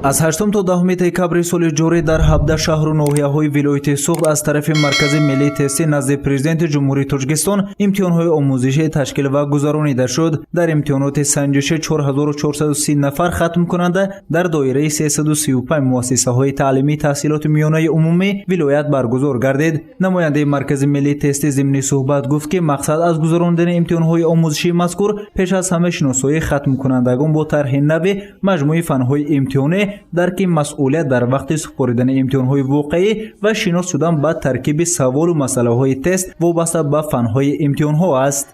аз 8 то 10 декабри соли ҷорӣ дар 17 шаҳру ноҳияҳои вилояти Суғд аз тарафи Маркази миллии тестӣ назди Президенти Ҷумҳурии Тоҷикистон имтиҳонҳои омӯзишӣ ташкил ва гузаронида шуд. Дар имтиҳоноти санҷишӣ 4430 нафар хатмкунанда дар доираи 335 муассисаҳои таълимии таҳсилоти миёнаи умумӣ вилоят баргузор гардид. Намояндаи Маркази миллии тестӣ зимни суҳбат гуфт ки мақсад аз гузарондани имтиҳонҳои омӯзишии мазкур пеш аз ҳама шиносоии хатмкунандагон бо тарҳи нави маҷмӯи фанҳои имтиҳонӣ, дарки масъулият дар вақти супоридани имтиҳонҳои воқеӣ ва шинос шудан ба таркиби саволу масъалаҳои тест вобаста ба фанҳои имтиҳонҳо аст.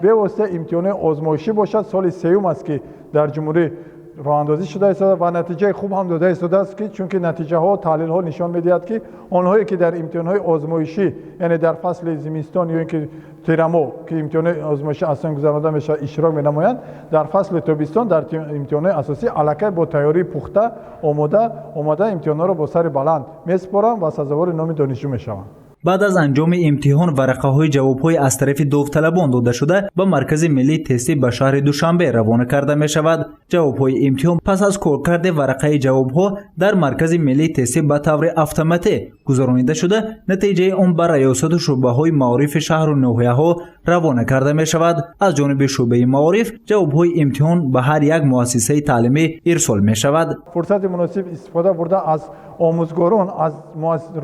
бевосита имтиҳони озмоишӣ бошад. соли сеюм аст ки дар ҷумҳурӣ роҳандозӣ шуда истода ва натиҷаи хуб ҳам дода истодааст ки чунки натиҷаҳо таҳлилҳо нишон медиҳад ки онҳое ки дар имтиҳонҳои озмоишӣ яъне дар фасли зимистон ё ин ки тирамо ки имтиҳони озмоишӣ асосан гузаронида мешавад иштирок менамоянд, дар фасли тобистон дар имтиҳонҳои асосӣ аллакай бо тайёрии пухта омода имтиҳонҳоро бо сари баланд месупоранд ва сазовори номи донишҷӯ мешаванд. баъд аз анҷоми имтиҳон варақаҳои ҷавобҳои аз тарафи довталабон дода шуда ба Маркази миллии тестӣ ба шаҳри Душанбе равона карда мешавад. ҷавобҳои имтиҳон пас аз коркарди варақаи ҷавобҳо дар Маркази миллии тестӣ ба таври автоматӣ гузаронида шуда, натиҷаи он ба раёсату шуъбаҳои маорифи шаҳру ноҳияҳо равона карда мешавад. аз ҷониби шуъбаи маориф ҷавобҳои имтиҳон ба ҳар як муассисаи таълимӣ ирсол мешавад. фурсати муносиб истифода бурда аз омӯзгорон, аз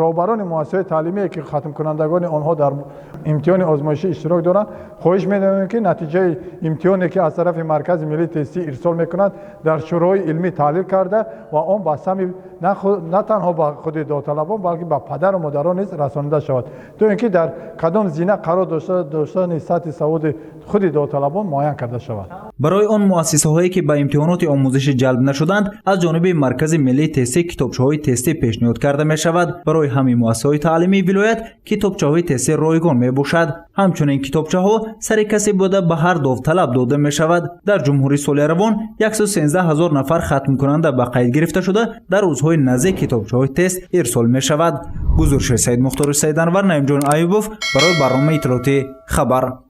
роҳбарони муассисаҳои таълимие ки хатмкунандагони онҳо дар имтиҳони озмоишӣ иштирок доранд хоҳиш менамоем ки натиҷаи имтиҳоне ки аз тарафи Маркази миллии тестӣ ирсол мекунад дар шӯрои илмӣ таҳлил карда ва он ба сами на танҳо ба худи довталабон балки ба падару модарон низ расонида шавад, то ин ки дар кадом зина қарор доштани сатҳи саводи худи довталабон муайян карда шавад. барои он муассисаҳое ки ба имтиҳоноти омӯзишӣ ҷалб нашуданд, аз ҷониби Маркази миллии тестӣ китобчаҳои тестӣ пешниҳод карда мешавад. барои ҳамаи муассисаҳои таълимии вилоят китобчаҳои тестӣ ройгон мебошад. ҳамчунин китобчаҳо сари касе буда ба ҳар довталаб дода мешавад. дар ҷумҳури соли равон 113 000 нафар хатмкунанда ба қайд гирифта шуда дар рӯзҳои наздик китобчаҳои тест ирсол мешавад. гузориши Саид Мухтори Саиданвар, Наимҷон Аюбов барои барномаи иттилоотӣ Хабар.